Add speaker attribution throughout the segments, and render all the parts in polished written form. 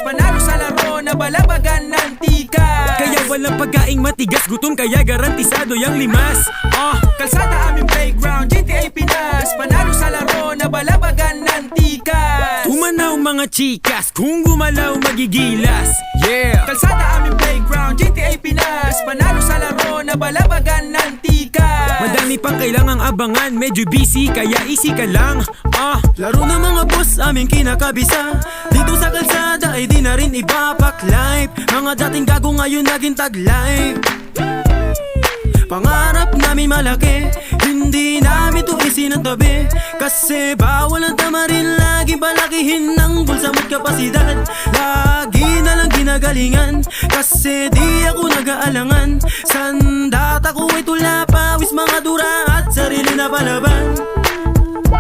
Speaker 1: Panalo sa laro na balabagan ng tikas.
Speaker 2: Kaya walang pagkaing matigas, gutom kaya garantisado yang limas.
Speaker 1: Kalsada aming playground, GTA Pinas. Panalo sa laro na balabagan ng tikas.
Speaker 2: Umanaw mga chikas, kung gumalaw magigilas. Yeah!
Speaker 1: Kalsada aming playground, GTA Pinas. Panalo sa laro na balabagan ng tikas.
Speaker 2: Madami pang kailangang abangan, medyo busy kaya easy ka lang.
Speaker 3: Laro ng mga boss aming kinakabisa. Dito sa kalsada ay di na rin ibaback life. Mga dating gago ngayon naging tag life. Pangarap namin malaki, hindi namin to isinantabi. Kasi bawal ang tamarin, lagi palakihin ng bulsa mo't kapasidad. Lagi na lang ginagalingan, kasi di ako nag-aalangan. Sandata ko ay tula, pawis mga dura at sarili na palaban.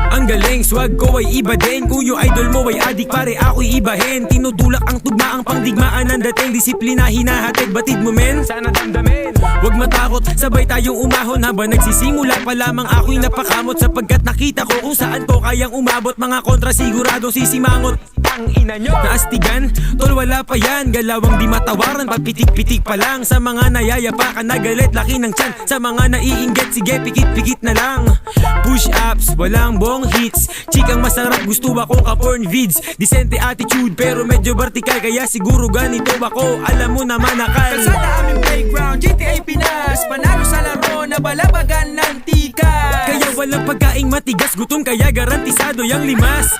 Speaker 2: Ang galing, swag ko ay iba din. Kung yung idol mo ay adik, pare ako'y ibahin. Tinutulak ang tugma, ang pangdigmaan ng dating. Disiplina hinahatid, batid mo men, sana damdamin. Huwag matakot, sabay tayong umahon. Habang nagsisimula pa lamang ako'y napakamot. Sapagkat nakita ko kung saan ko kayang umabot. Mga kontra siguradong sisimangot. Ang ina nyo, naastigan, tol wala pa yan. Galawang di matawaran, papitik-pitik pa lang. Sa mga nayayapa ka na galit, laki ng tiyan. Sa mga naiinggit, sige pikit-pikit na lang. Push-ups, walang bong hits. Chikang masarap, gusto ako ka-porn vids. Decente attitude, pero medyo vertical. Kaya siguro ganito ako, alam mo naman nakal.
Speaker 1: Kalsada aming playground, GTA Pinas. Panalo sa laro na balabagan ng tikas.
Speaker 2: Kaya walang pagkaing matigas, gutom kaya garantisado yang limas.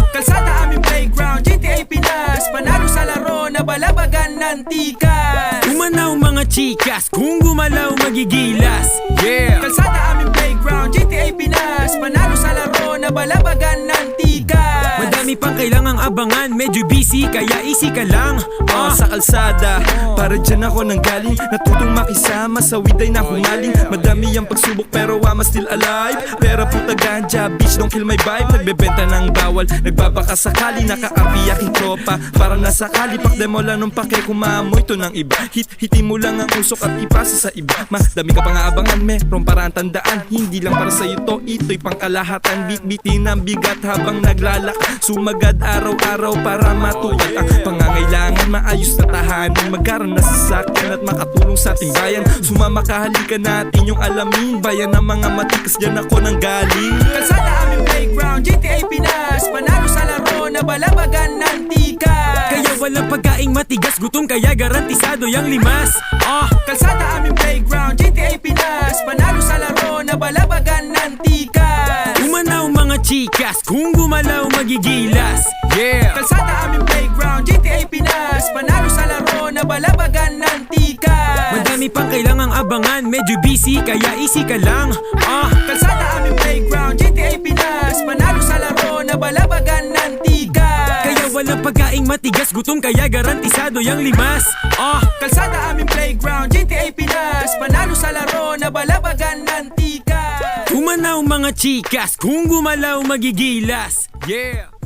Speaker 1: Kalsada aming playground, GTA Pinas. Panalo sa laro na balabagan ng tikas.
Speaker 2: Umanaw mga chikas, kung gumalaw magigilas. Yeah!
Speaker 1: Kalsada aming playground, GTA Pinas. Panalo sa laro na balabagan ng tikas.
Speaker 2: Madami pang kailangang abangan, medyo busy kaya easy ka lang.
Speaker 3: Sa kalsada, para dyan ako nanggaling. Natutong makisama, sa widay na humaling. Madami ang pagsubok pero I'm still alive. Pera puta ganja, bitch don't kill my vibe. Nagbebenta ng bawal, nagbabaka sakali. Nakaapi aking tropa, para nasakali. Pakdemo lang nung pake, kumamoy to ng iba. Hiti mo lang ang usok at ipasa sa iba. Madami ka pang aabangan, meron parang tandaan. Hindi lang para sa'yo to, ito'y pangkalahatan. Bit-bitin ang bigat habang naglalak. Sumagad araw-araw para matupad ang pangangailangan. Maayos na tahanan, magkaroon na sasakyan at makatulong sa ating bayan. Sumama ka, halika natin yung alamin. Bayan ng mga matikas, dyan ako nang galing.
Speaker 1: Kalsada aming playground, GTA Pinas. Panalo sa laro na balabagan ng tikas.
Speaker 2: Kaya walang pagkaing matigas, gutom kaya garantisado yang limas.
Speaker 1: Kalsada aming playground, GTA Pinas. Panalo sa laro na balabagan ng tikas.
Speaker 2: Umanaw mga chikas, kung gumalaw magigilas. Yeah!
Speaker 1: Kalsada aming playground, GTA Pinas. Panalo sa laro na balabagan ng tikas.
Speaker 2: Madami pang kailangang abangan, medyo busy kaya easy ka lang.
Speaker 1: Kalsada aming playground, GTA Pinas. Panalo sa laro na balabagan ng tikas.
Speaker 2: Kaya walang pagkaing matigas, gutom kaya garantisado yang limas.
Speaker 1: Kalsada aming playground, GTA Pinas. Panalo sa laro na balabagan ng tikas.
Speaker 2: Umanaw mga chikas, kung gumalaw magigilas. Yeah!